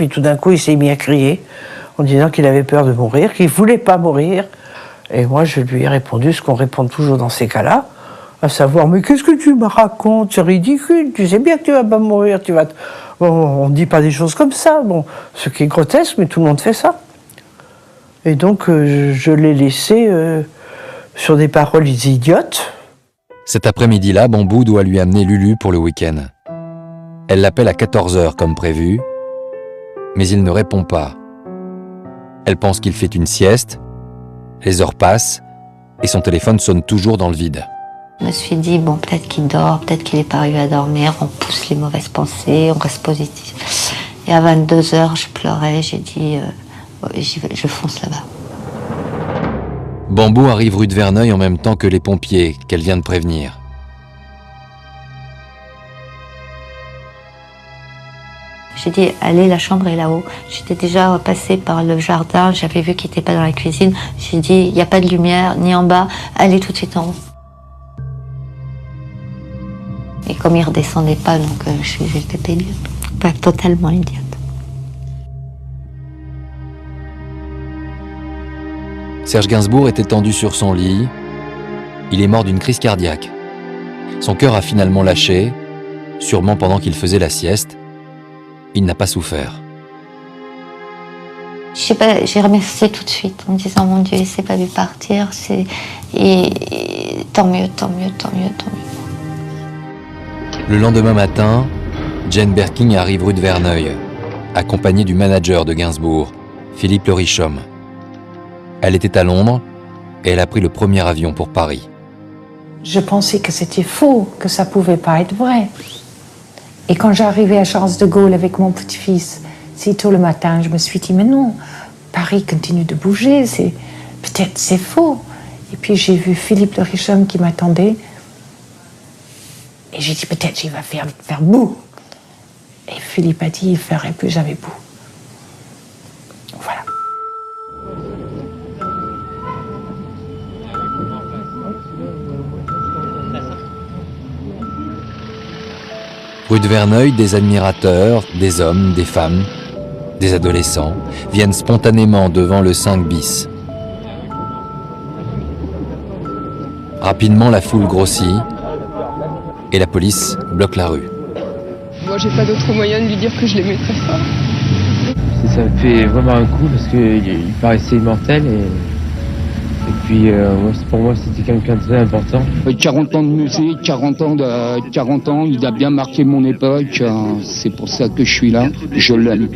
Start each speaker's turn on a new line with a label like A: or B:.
A: puis tout d'un coup, il s'est mis à crier en disant qu'il avait peur de mourir, qu'il ne voulait pas mourir. Et moi, je lui ai répondu ce qu'on répond toujours dans ces cas-là, à savoir, mais qu'est-ce que tu me racontes? C'est ridicule, tu sais bien que tu ne vas pas mourir, tu vas... Bon, on ne dit pas des choses comme ça, bon, ce qui est grotesque, mais tout le monde fait ça. Et donc, je l'ai laissé sur des paroles idiotes.
B: Cet après-midi-là, Bambou doit lui amener Lulu pour le week-end. Elle l'appelle à 14h comme prévu, mais il ne répond pas. Elle pense qu'il fait une sieste, les heures passent et son téléphone sonne toujours dans le vide.
C: Je me suis dit, bon, peut-être qu'il dort, peut-être qu'il n'est pas arrivé à dormir, on pousse les mauvaises pensées, on reste positif. Et à 22h, je pleurais, j'ai dit, je fonce là-bas.
B: Bambou arrive rue de Verneuil en même temps que les pompiers qu'elle vient de prévenir.
C: J'ai dit, allez, la chambre est là-haut. J'étais déjà passée par le jardin, j'avais vu qu'il n'était pas dans la cuisine. J'ai dit, il n'y a pas de lumière, ni en bas, allez tout de suite en haut. Et comme il ne redescendait pas, donc j'étais idiote. Pas totalement idiote.
B: Serge Gainsbourg est étendu sur son lit. Il est mort d'une crise cardiaque. Son cœur a finalement lâché, sûrement pendant qu'il faisait la sieste. Il n'a pas souffert.
C: J'ai remercié tout de suite en me disant, mon Dieu, il ne s'est pas vu partir. Et tant mieux, tant mieux, tant mieux, tant mieux.
B: Le lendemain matin, Jane Birkin arrive rue de Verneuil, accompagnée du manager de Gainsbourg, Philippe Le Richaume. Elle était à Londres et elle a pris le premier avion pour Paris.
D: Je pensais que c'était faux, que ça pouvait pas être vrai. Et quand j'arrivais à Charles de Gaulle avec mon petit-fils, si tôt le matin, je me suis dit, mais non, Paris continue de bouger, peut-être c'est faux. Et puis j'ai vu Philippe Le Richaume qui m'attendait. Et j'ai dit, peut-être il va faire boue. Et Philippe a dit, il ne ferait plus jamais boue. Voilà.
B: Rue de Verneuil, des admirateurs, des hommes, des femmes, des adolescents viennent spontanément devant le 5 bis. Rapidement, la foule grossit et la police bloque la rue.
E: Moi, j'ai pas d'autre moyen de lui dire que je l'aimais très fort.
F: Ça me fait vraiment un coup parce qu'il paraissait immortel et puis pour moi c'était quelqu'un de très important.
G: 40 ans de musique, 40 ans, il a bien marqué mon époque, c'est pour ça que je suis là, je l'aime.